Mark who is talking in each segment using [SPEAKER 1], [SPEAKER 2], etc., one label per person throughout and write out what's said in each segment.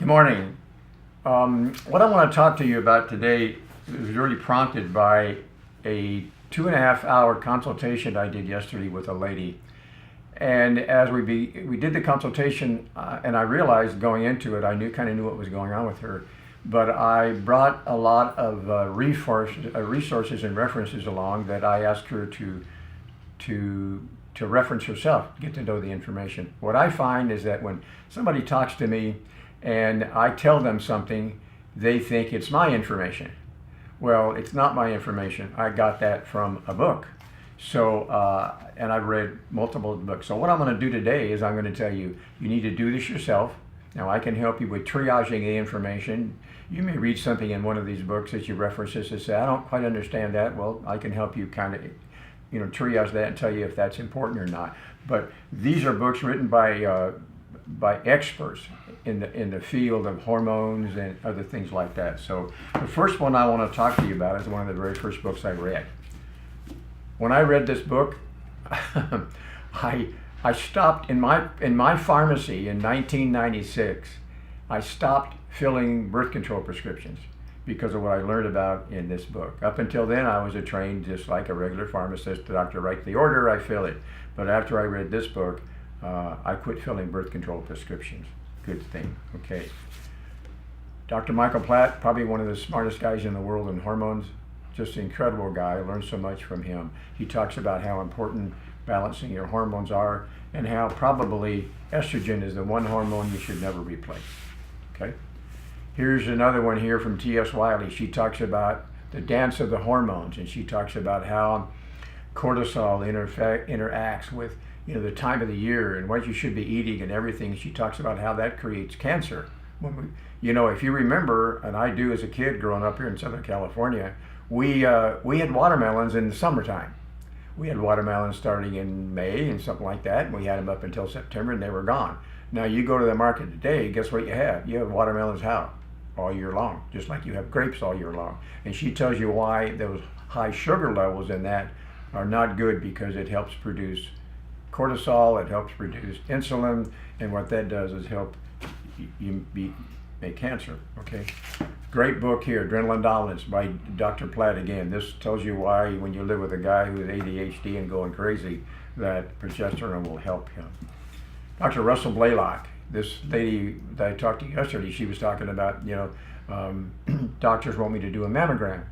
[SPEAKER 1] morning. What I want to talk to you about today is really prompted by a 2.5 hour consultation I did yesterday with a lady. And as we did the consultation, and I realized going into it, I kind of knew what was going on with her. But I brought a lot of resources and references along that I asked her to reference herself, get to know the information. What I find is that when somebody talks to me and I tell them something, they think it's my information. Well, it's not my information. I got that from a book. So, and I've read multiple books. So what I'm going to do today is I'm going to tell you, you need to do this yourself. Now, I can help you with triaging the information. You may read something in one of these books that you reference this and say, I don't quite understand that. Well, I can help you kind of, triage that and tell you if that's important or not. But these are books written by experts in the field of hormones and other things like that. So the first one I want to talk to you about is one of the very first books I read. When I read this book, I stopped in my pharmacy in 1996. I stopped filling birth control prescriptions because of what I learned about in this book. Up until then, I was trained just like a regular pharmacist. The doctor writes the order, I fill it. But after I read this book, I quit filling birth control prescriptions. Good thing. Okay. Dr. Michael Platt, probably one of the smartest guys in the world in hormones. Just an incredible guy. I learned so much from him. He talks about how important balancing your hormones are and how probably estrogen is the one hormone you should never replace. Okay. Here's another one here from T.S. Wiley. She talks about the dance of the hormones, and she talks about how cortisol interacts with the time of the year and what you should be eating and everything. She talks about how that creates cancer. If you remember, and I do as a kid growing up here in Southern California, we had watermelons in the summertime. We had watermelons starting in May and something like that, and we had them up until September, and they were gone. Now you go to the market today, guess what you have? You have watermelons how? All year long, just like you have grapes all year long. And she tells you why those high sugar levels in that are not good, because it helps produce cortisol, it helps produce insulin, and what that does is help you make cancer. Okay, great book here, Adrenaline Dominance by Dr. Platt. Again, this tells you why when you live with a guy who has ADHD and going crazy, that progesterone will help him. Dr. Russell Blaylock, this lady that I talked to yesterday, she was talking about, doctors want me to do a mammogram.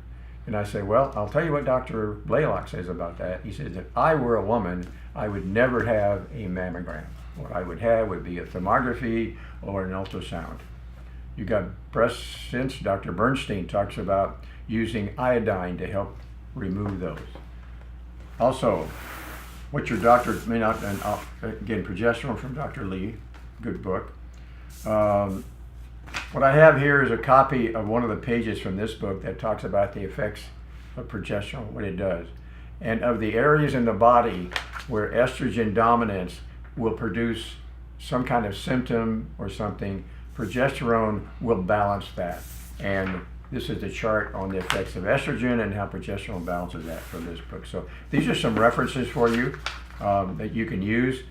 [SPEAKER 1] And I say, well, I'll tell you what Dr. Blaylock says about that. He says, if I were a woman, I would never have a mammogram. What I would have would be a thermography or an ultrasound. You got breast sense. Dr. Bernstein talks about using iodine to help remove those. Also, what your doctor may not, and again, progesterone from Dr. Lee, good book. What I have here is a copy of one of the pages from this book that talks about the effects of progesterone, what it does. And of the areas in the body where estrogen dominance will produce some kind of symptom or something, progesterone will balance that. And this is the chart on the effects of estrogen and how progesterone balances that from this book. So these are some references for you that you can use.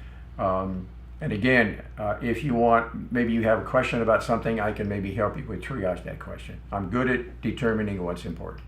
[SPEAKER 1] And again, if you want, maybe you have a question about something, I can maybe help you with triage that question. I'm good at determining what's important.